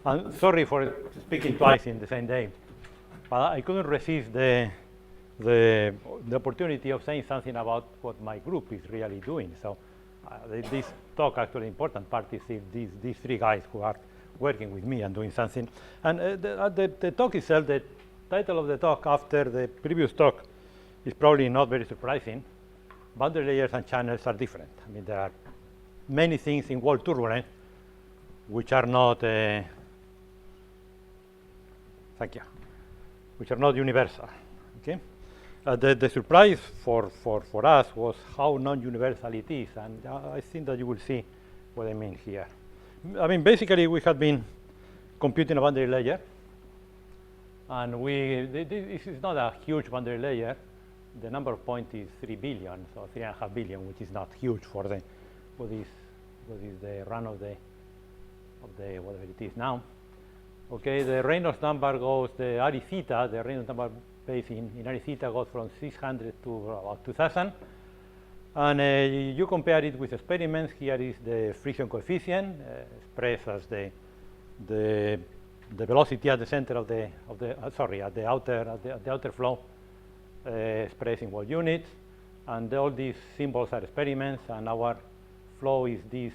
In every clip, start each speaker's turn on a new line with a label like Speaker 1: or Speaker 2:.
Speaker 1: And sorry for speaking twice in the same day, but I couldn't resist the opportunity of saying something about what my group is really doing. So this talk, actually, important part is these three guys who are working with me and doing something. And the talk itself, the title of the talk after the previous talk is probably not very surprising. Boundary layers and channels are different. I mean, there are many things in wall turbulence which are not which are not universal. Okay, the surprise for us was how non-universal it is, and I think that you will see what I mean here. I mean, basically, we have been computing a boundary layer, and this is not a huge boundary layer. The number of points is 3 billion, so 3.5 billion, which is not huge for what is the run of the whatever it is now. Okay, the Reynolds number goes, the RE theta, the Reynolds number base in RE theta goes from 600 to about 2000. And you compare it with experiments. Here is the friction coefficient expressed as the velocity at the center of the at the outer flow expressed in wall units, and all these symbols are experiments, and our flow is this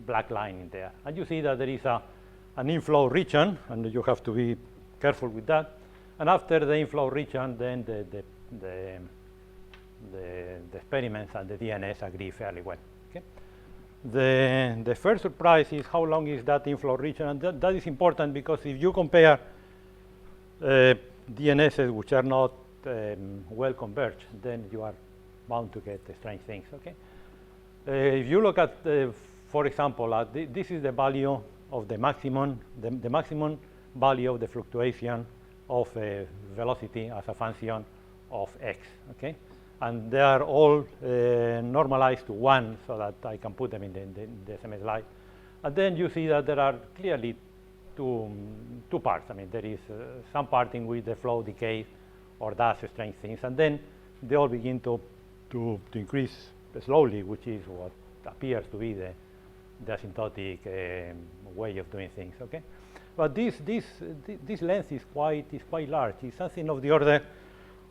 Speaker 1: black line in there. And you see that there is an inflow region, and you have to be careful with that. And after the inflow region, then the experiments and the DNS agree fairly well. Okay? The first surprise is how long is that inflow region, and that is important because if you compare DNSs which are not well converged, then you are bound to get strange things. Okay, if you look at, for example, this is the value of the maximum value of the fluctuation of velocity as a function of x. Okay, and they are all normalized to 1, so that I can put them in the same slide. And then you see that there are clearly two parts. I mean, there is some part in which the flow decays or does strange things, and then they all begin to increase slowly, which is what appears to be the asymptotic way of doing things. Okay, but this length is quite large. It's something of the order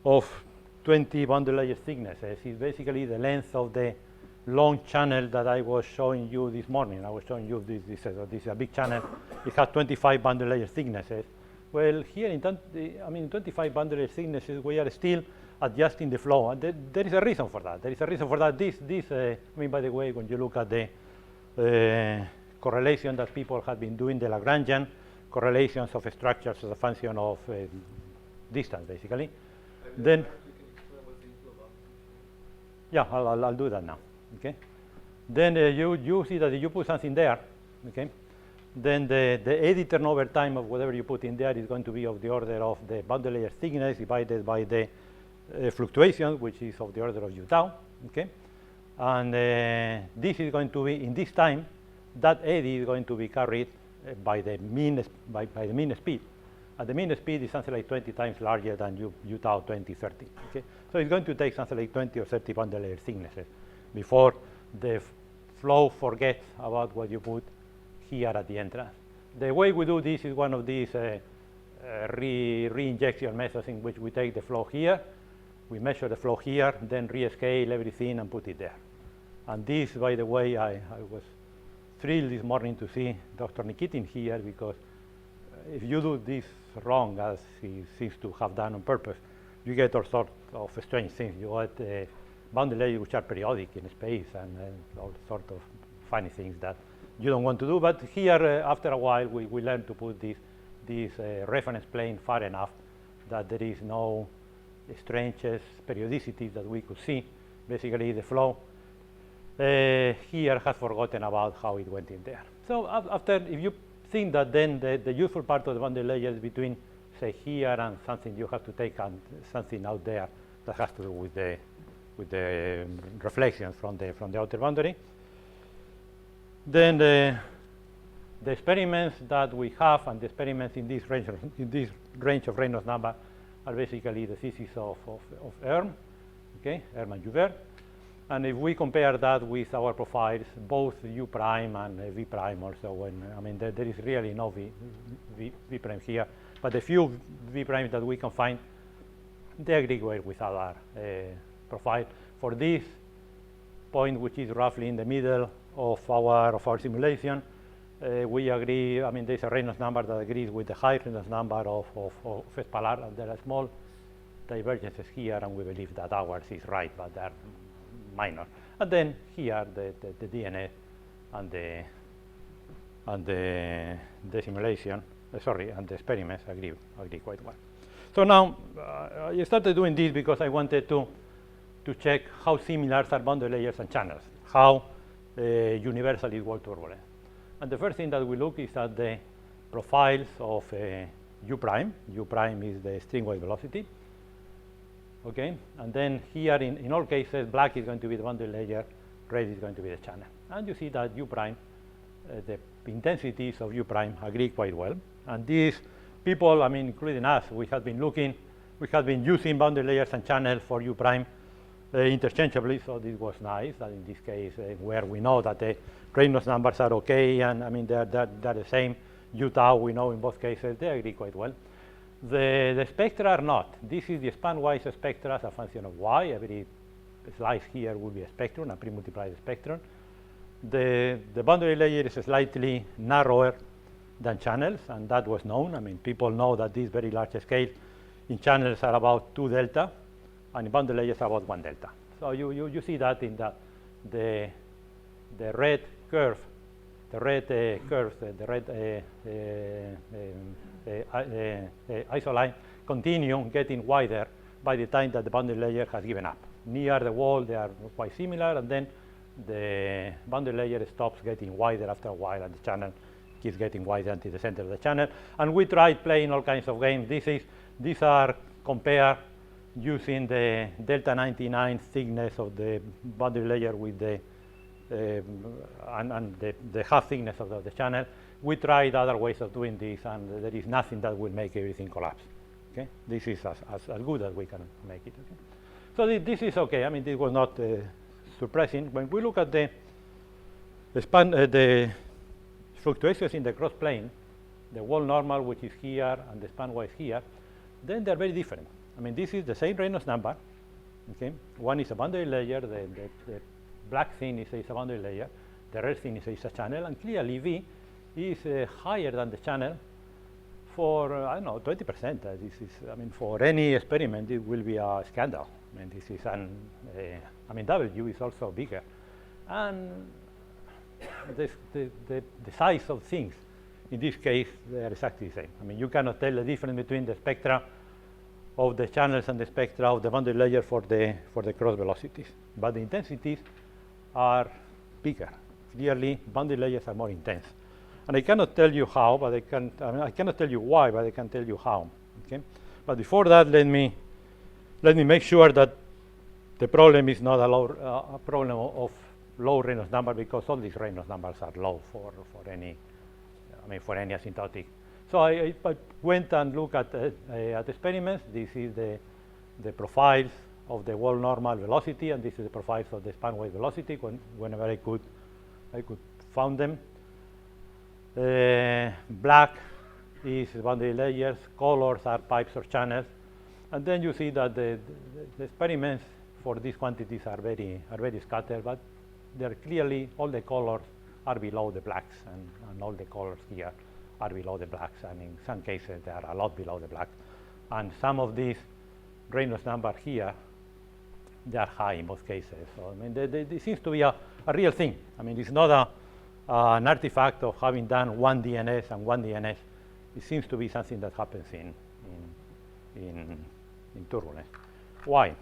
Speaker 1: of 20 boundary layer thicknesses. It's basically the length of the long channel that I was showing you this morning. I was showing you this is a big channel. It has 25 boundary layer thicknesses. Well, here in 25 boundary layer thicknesses, we are still adjusting the flow, and there is a reason for that. There is a reason for that. I mean, by the way, when you look at the correlation that people have been doing, the Lagrangian correlations of structures as a function of distance, basically, then yeah, I'll do that now. Okay, then you see that if you put something there, okay, then the eddy turnover time of whatever you put in there is going to be of the order of the boundary layer thickness divided by the fluctuation, which is of the order of u tau. Okay, and this is going to be, in this time, that eddy is going to be carried by the mean speed. And the mean speed is something like 20 times larger than u tau 2030. Okay, so it's going to take something like 20 or 30 boundary layer thicknesses before the flow forgets about what you put here at the entrance. The way we do this is one of these re-injection methods in which we take the flow here, we measure the flow here, then rescale everything and put it there. And this, by the way, I was thrilled this morning to see Dr. Nikitin here, because if you do this wrong, as he seems to have done on purpose, you get all sorts of strange things. You get boundary layers which are periodic in space, and all sorts of funny things that you don't want to do. But here, after a while, we learn to put this reference plane far enough that there is no strangest periodicity that we could see. Basically, the flow here has forgotten about how it went in there. So after, if you think that then the useful part of the boundary layer is between, say, here and something, you have to take something out there that has to do with the reflections from the outer boundary. Then the experiments that we have, and the experiments in this range of Reynolds number, are basically the thesis of Erm, okay, Erm and Joubert. And if we compare that with our profiles, both U prime and V prime also, there is really no V prime here, but the few V primes that we can find, they agree well with our profile. For this point, which is roughly in the middle of our simulation, we agree. There's a Reynolds number that agrees with the high Reynolds number of Spalar, and there are small divergences here, and we believe that ours is right, but they're minor. And then here the DNA and the simulation, and the experiments agree quite well. So now I started doing this because I wanted to check how similar are boundary layers and channels, how universal is wall turbulence. And the first thing that we look is at the profiles of U prime. U prime is the string wave velocity. Okay, and then here in all cases, black is going to be the boundary layer, red is going to be the channel. And you see that U prime, the intensities of U prime agree quite well. And these people, including us, we have been using boundary layers and channels for U prime interchangeably, so this was nice. That in this case, where we know that the Reynolds numbers are okay, and they're the same. U tau, we know in both cases, they agree quite well. The spectra are not. This is the span-wise spectra as a function of y. Every slice here will be a spectrum, a pre-multiplied spectrum. The boundary layer is slightly narrower than channels, and that was known. People know that these very large scales in channels are about 2 delta, and in boundary layers are about 1 delta. So you see that in the red curve, the red isoline continue getting wider by the time that the boundary layer has given up. Near the wall, they are quite similar, and then the boundary layer stops getting wider after a while, and the channel keeps getting wider until the center of the channel. And we tried playing all kinds of games. These are compared using the delta 99 thickness of the boundary layer with the half thickness of the channel. We tried other ways of doing this, and there is nothing that will make everything collapse. Okay, this is as good as we can make it. Okay? So this is okay. This was not surprising. When we look at the fluctuations in the cross plane, the wall normal, which is here, and the span wise here, then they're very different. This is the same Reynolds number. Okay, one is a boundary layer. The black thing is a boundary layer. The red thing is a channel, and clearly V is higher than the channel for, 20%. This is, for any experiment, it will be a scandal. This is W is also bigger. And the size of things, in this case, they are exactly the same. You cannot tell the difference between the spectra of the channels and the spectra of the boundary layer for the cross velocities. But the intensities are bigger. Clearly, boundary layers are more intense. And I cannot tell you how, but I cannot tell you why, but I can tell you how. Okay? But before that, let me make sure that the problem is not a problem of low Reynolds number, because all these Reynolds numbers are low for any asymptotic. So I went and looked at experiments. This is the profiles of the wall normal velocity, and this is the profiles of the span wave velocity whenever I could found them. Black is boundary layers, colors are pipes or channels, and then you see that the experiments for these quantities are very scattered, but they're clearly all the colors are below the blacks, and all the colors here are below the blacks, and in some cases they are a lot below the black. And some of these Reynolds number here, they are high in both cases. So there seems to be a real thing. It's not an artifact of having done one DNS and one DNS. It seems to be something that happens in turbulence. Why?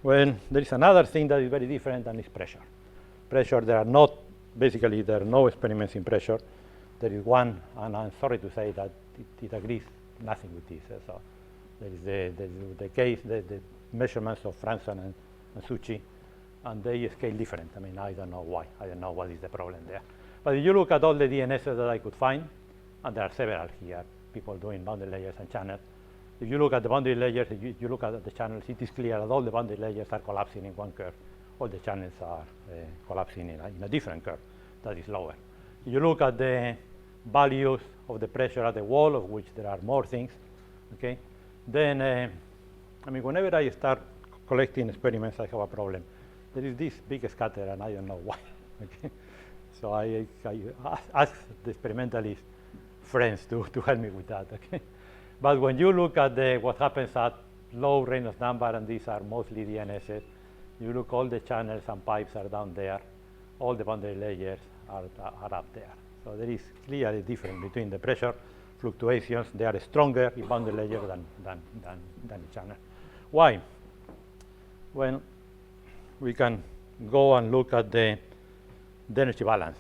Speaker 1: Well, there is another thing that is very different, and it's pressure. Pressure, there are no experiments in pressure. There is one, and I'm sorry to say that it agrees nothing with this. So there is the case, the measurements of Franson and Suchi, and they scale different. I don't know why. I don't know what is the problem there. But if you look at all the DNSs that I could find, and there are several here, people doing boundary layers and channels. If you look at the boundary layers, if you look at the channels, it is clear that all the boundary layers are collapsing in one curve. all the channels are collapsing in a different curve that is lower. You look at the values of the pressure at the wall, of which there are more things, okay? Then, I mean, whenever I start collecting experiments, I have a problem. There is this big scatter, and I don't know why, okay? So I ask the experimentalist friends to help me with that, okay? But when you look at what happens at low Reynolds number, and these are mostly DNSs, you look, all the channels and pipes are down there, all the boundary layers are up there. So there is clearly a difference between the pressure fluctuations. They are stronger in boundary layer than the channel. Why? Well, we can go and look at the energy balance.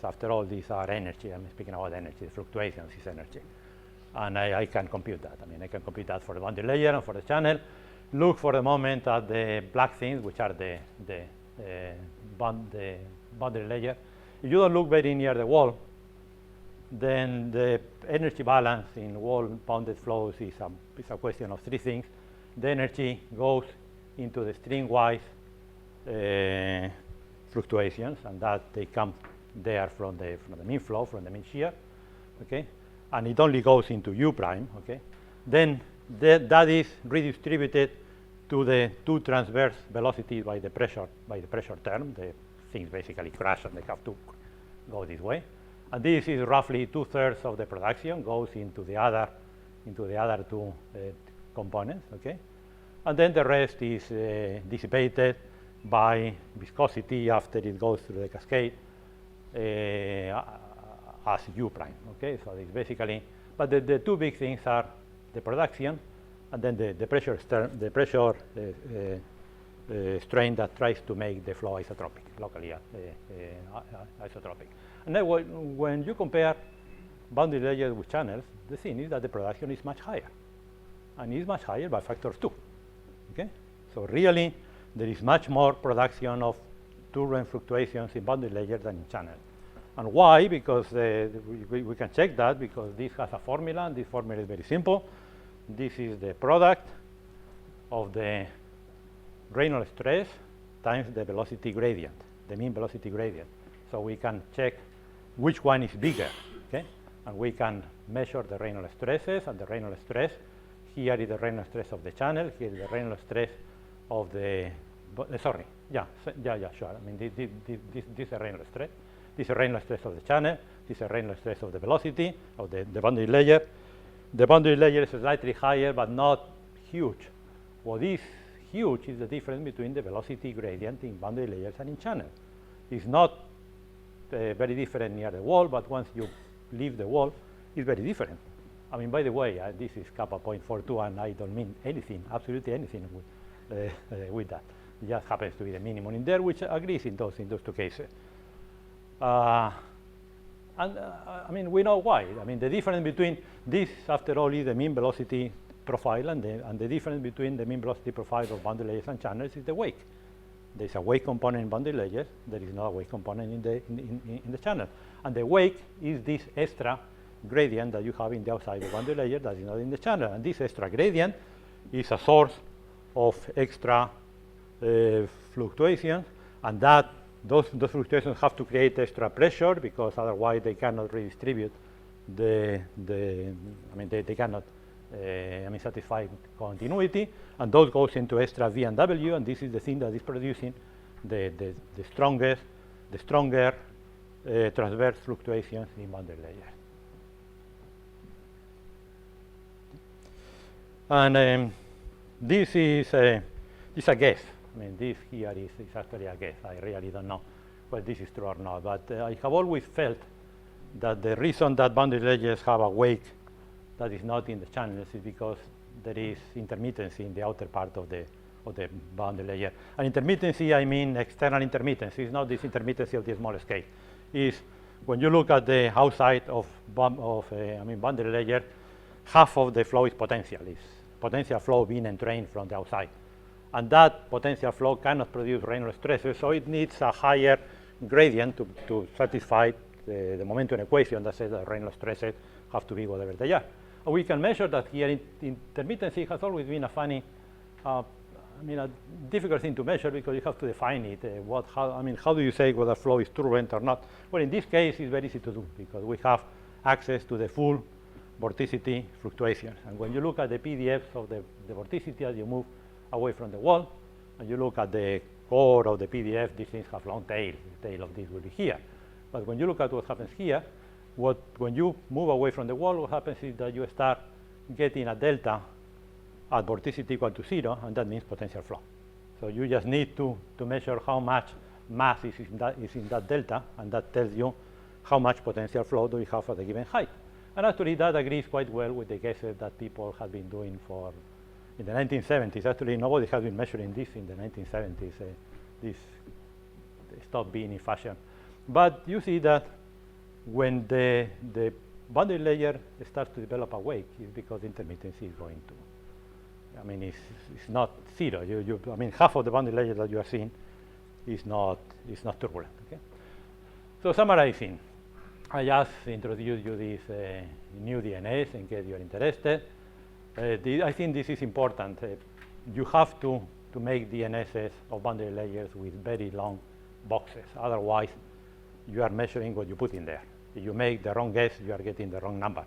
Speaker 1: After all, these are energy. I'm speaking about energy. The fluctuations is energy. And I can compute that. I mean, I can compute that for the boundary layer and for the channel. Look for the moment at the black things, which are the boundary layer. If you don't look very near the wall, then the energy balance in wall-bounded flows is a question of three things. The energy goes into the string-wise fluctuations, and that they come there from the mean flow, from the mean shear, okay? And it only goes into U prime, okay? Then that is redistributed to the two transverse velocities by the pressure term. The things basically crash and they have to go this way. And this is roughly 2/3 of the production goes into the other two components, okay? And then the rest is dissipated by viscosity after it goes through the cascade as U prime, okay? So it's basically, but the two big things are the production and then the pressure strain that tries to make the flow isotropic, locally isotropic. And then when you compare boundary layers with channels, the thing is that the production is much higher, and it's much higher by factor 2, okay? So really, there is much more production of turbulent fluctuations in boundary layers than in channel. And why? Because we can check that because this has a formula, and this formula is very simple. This is the product of the Reynolds stress times the velocity gradient, the mean velocity gradient. So we can check which one is bigger, okay? And we can measure the Reynolds stresses, and the Reynolds stress, here is the Reynolds stress of the channel, here is the Reynolds stress of the, sure. I mean, this is a Reynolds stress. This is a Reynolds stress of the channel. This is a Reynolds stress of the velocity of the boundary layer. The boundary layer is slightly higher, but not huge. What is huge is the difference between the velocity gradient in boundary layers and in channel. It's not very different near the wall, but once you leave the wall, it's very different. I mean, by the way, this is kappa 0.42, and I don't mean anything, absolutely anything with that. It just happens to be the minimum in there, which agrees in those two cases. I mean, we know why. I mean, the difference between this, after all, is the mean velocity profile, and the difference between the mean velocity profile of boundary layers and channels is the wake. There's a wake component in boundary layers. There is not a wake component in the channel. And the wake is this extra gradient that you have in the outside of the boundary layer that is not in the channel. And this extra gradient is a source of extra fluctuations, and those fluctuations have to create extra pressure because otherwise they cannot redistribute they cannot satisfy continuity, and those goes into extra V and W, and this is the thing that is producing the stronger transverse fluctuations in boundary layers. And this is a guess. I mean, this here is actually a guess. I really don't know whether this is true or not. But I have always felt that the reason that boundary layers have a wake that is not in the channels is because there is intermittency in the outer part of the boundary layer. And intermittency, I mean external intermittency. It's not this intermittency of the small scale. Is when you look at the outside of boundary layer, half of the flow is potential. It's potential flow being entrained from the outside. And that potential flow cannot produce Reynolds stresses, so it needs a higher gradient to satisfy the momentum equation that says that Reynolds stresses have to be whatever they are. And we can measure that here. Intermittency has always been a funny I mean, a difficult thing to measure because you have to define it. How do you say whether flow is turbulent or not? Well, in this case, it's very easy to do because we have access to the full vorticity fluctuations. And when you look at the PDFs of the vorticity as you move away from the wall, and you look at the core of the PDF, these things have long tail. The tail of this will be here. But when you look at what happens here, when you move away from the wall, what happens is that you start getting a delta at vorticity equal to 0, and that means potential flow. So you just need to measure how much mass is in that delta, and that tells you how much potential flow do you have at a given height. And actually, that agrees quite well with the guesses that people have been doing in the 1970s. Actually, nobody has been measuring this in the 1970s. This stopped being in fashion. But you see that when the boundary layer starts to develop a wake, it's because intermittency is going to, it's not 0. Half of the boundary layer that you are seeing is not turbulent. Okay? So summarizing, I just introduced you these new DNAs in case you are interested. I think this is important. You have to make DNSs of boundary layers with very long boxes. Otherwise, you are measuring what you put in there. If you make the wrong guess, you are getting the wrong number.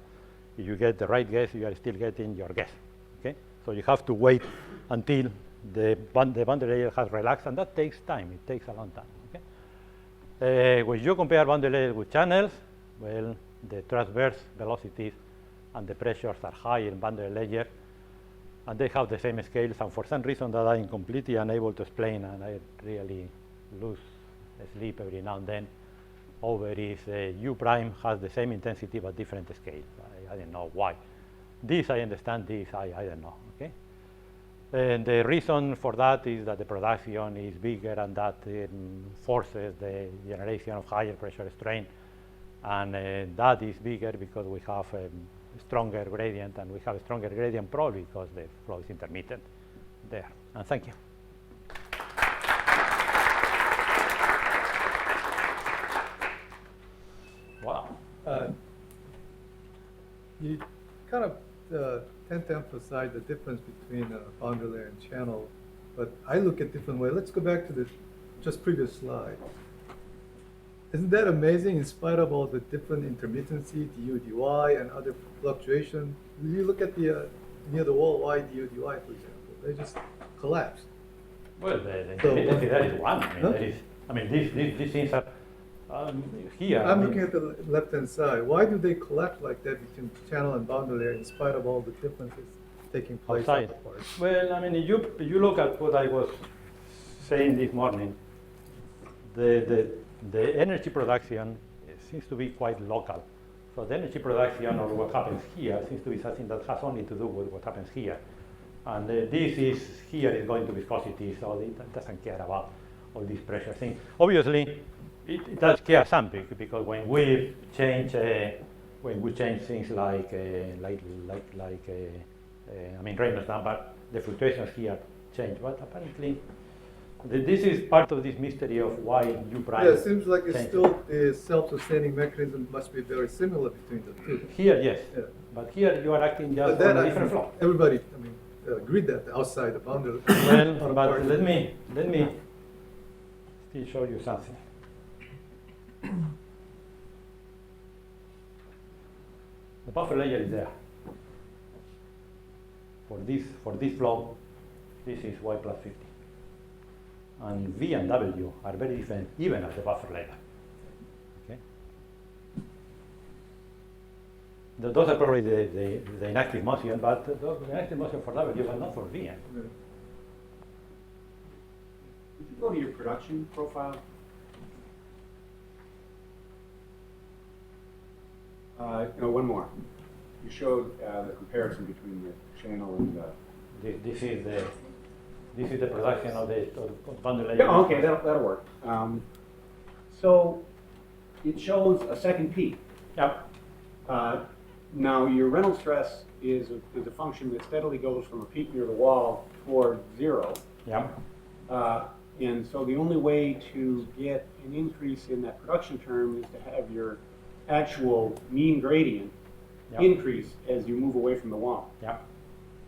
Speaker 1: If you get the right guess, you are still getting your guess. Okay? So you have to wait until the boundary layer has relaxed, and that takes time. It takes a long time. Okay? When you compare boundary layers with channels, well, the transverse velocities and the pressures are high in boundary layer, and they have the same scales. And for some reason that I'm completely unable to explain, and I really lose sleep every now and then over, is U prime has the same intensity but different scales. I don't know why. This I understand. This I don't know. Okay. And the reason for that is that the production is bigger, and that forces the generation of higher pressure strain. And that is bigger because we have a stronger gradient, and we have a stronger gradient probably because the flow is intermittent there. And thank you. Wow.
Speaker 2: You kind of tend to emphasize the difference between boundary layer and channel, but I look at different way. Let's go back to the just previous slide. Isn't that amazing? In spite of all the different intermittency, du, dy, and other fluctuation, you look at the near the wall, y, du, dy, for example, they just collapsed.
Speaker 1: Well, the intermittency there is one. These things are here.
Speaker 2: I'm looking at the left-hand side. Why do they collapse like that between channel and boundary layer, in spite of all the differences taking place
Speaker 1: outside? Well, if you look at what I was saying this morning, the energy production seems to be quite local. So the energy production, or what happens here, seems to be something that has only to do with what happens here. And here is going to viscosity, so it doesn't care about all these pressure things. Obviously, it does care something, because when we change things like Reynolds number, the fluctuations here change. But apparently, this is part of this mystery of why U prime.
Speaker 2: Yeah, it seems like it's still the self-sustaining mechanism must be very similar between the two.
Speaker 1: Here, yes.
Speaker 2: Yeah.
Speaker 1: But here you are acting just on a different flow.
Speaker 2: Everybody, agreed that outside the boundary.
Speaker 1: Well, but let me still show you something. The buffer layer is there. For this flow, this is y plus 50. And V and W are very different even at the buffer layer. Okay? Those are probably the inactive motion, but the inactive motion for W, but not for V.
Speaker 3: Would you go to your production profile? One more. You showed the comparison between the channel and the...
Speaker 1: This is the production of the boundary layer.
Speaker 3: Yeah, okay, that'll work. So it shows a second peak.
Speaker 1: Yep.
Speaker 3: Now your Reynolds stress is a function that steadily goes from a peak near the wall toward 0.
Speaker 1: Yep.
Speaker 3: And so the only way to get an increase in that production term is to have your actual mean gradient increase as you move away from the wall.
Speaker 1: Yep.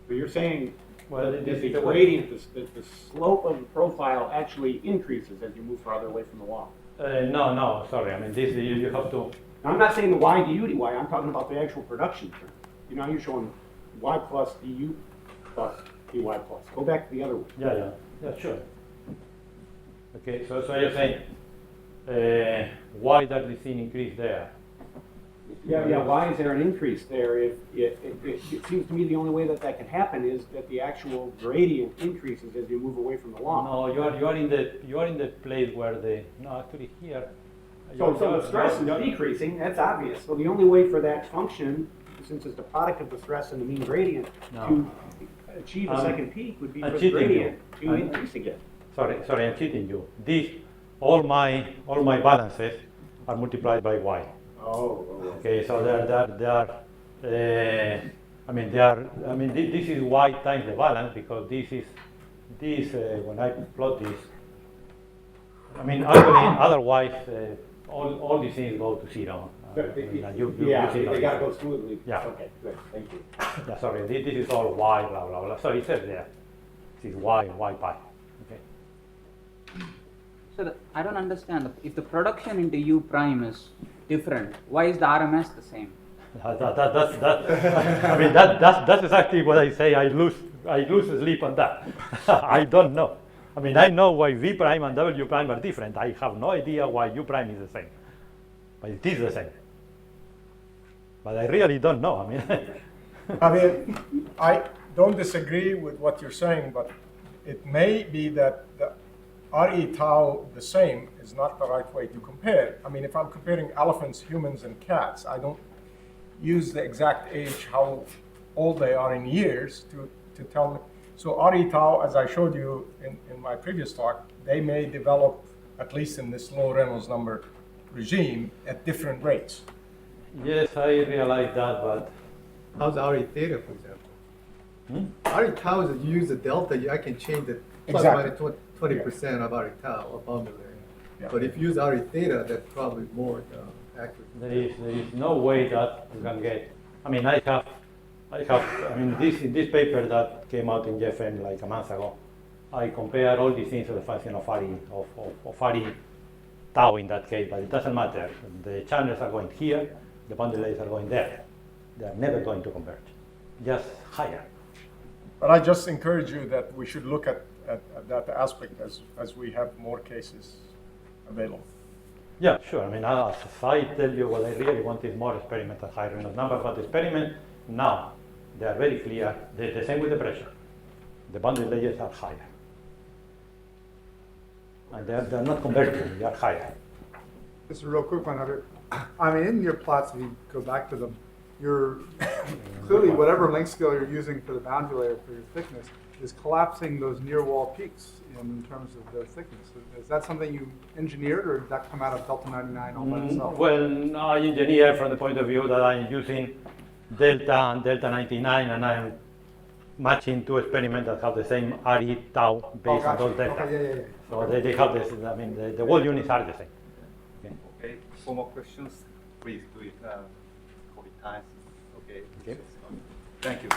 Speaker 3: So you're saying
Speaker 1: Well,
Speaker 3: that
Speaker 1: this
Speaker 3: the
Speaker 1: is the
Speaker 3: gradient, the slope of the profile actually increases as you move farther away from the wall.
Speaker 1: No, sorry. I mean, this you have to.
Speaker 3: Now, I'm not saying the y du dy, I'm talking about the actual production term. You know, you're showing y plus du plus dy plus. Go back to the other one.
Speaker 1: Yeah, sure. Okay, so you're saying why does the thing increase there?
Speaker 3: Yeah, why is there an increase there? It seems to me the only way that that can happen is that the actual gradient increases as you move away from the wall.
Speaker 1: No, you are in the place where actually here.
Speaker 3: So the stress is decreasing, that's obvious. So the only way for that function, since it's the product of the stress and the mean gradient, to achieve a second peak would be for the gradient to increase again.
Speaker 1: Sorry, I'm cheating you. All my balances are multiplied by y.
Speaker 3: Oh.
Speaker 1: Okay, so they are. This is y times the balance because this when I plot this. I mean, actually, otherwise, all these things go to zero.
Speaker 3: They got to go smoothly.
Speaker 1: Yeah.
Speaker 3: Okay, good. Thank you.
Speaker 1: Yeah, sorry, this is all y, blah, blah, blah. So it says there, this is y pi. Okay.
Speaker 4: So I don't understand. If the production into U prime is different, why is the RMS the same?
Speaker 1: That's exactly what I say. I lose sleep on that. I don't know. I mean, I know why V prime and W prime are different. I have no idea why U prime is the same. But it is the same. But I really don't know.
Speaker 5: I mean, I don't disagree with what you're saying, but it may be that the RE tau the same is not the right way to compare. I mean, if I'm comparing elephants, humans, and cats, I don't use the exact age, how old they are in years to tell me. So RE tau, as I showed you in my previous talk, they may develop, at least in this low Reynolds number regime, at different rates.
Speaker 1: Yes, I realize that, but
Speaker 2: How's RE theta, for example? RE tau is you use the delta, I can change the plus
Speaker 5: Exactly.
Speaker 2: minus 20% of RE tau or boundary.
Speaker 5: Yeah.
Speaker 2: But if you use RE theta, that's probably more accurate.
Speaker 1: there is no way that you can get. I mean, in this paper that came out in GFM like a month ago, I compared all these things to the function of RE tau in that case, but it doesn't matter. The channels are going here, the boundary layers are going there. They are never going to converge, just higher.
Speaker 5: But I just encourage you that we should look at that aspect as we have more cases available.
Speaker 1: Yeah, sure. I mean, as I tell you, what I really want is more experiments at high Reynolds number, but the experiments now, they are very clear. The same with the pressure. The boundary layers are higher. And they're not converging, they are higher.
Speaker 6: Just a real quick one of it. I mean, in your plots, if you go back to them, you're clearly whatever length scale you're using for the boundary layer for your thickness is collapsing those near wall peaks in terms of their thickness. Is that something you engineered, or did that come out of Delta 99 all by itself?
Speaker 1: Well, I engineer from the point of view that I'm using delta and delta 99, and I'm matching two experiments that have the same RE tau based on those delta.
Speaker 6: Okay, yeah.
Speaker 1: So they have this. I mean, the wall units are the same.
Speaker 7: Okay, 4 more questions. Please do it. COVID time. Okay.
Speaker 1: Okay.
Speaker 7: Thank you.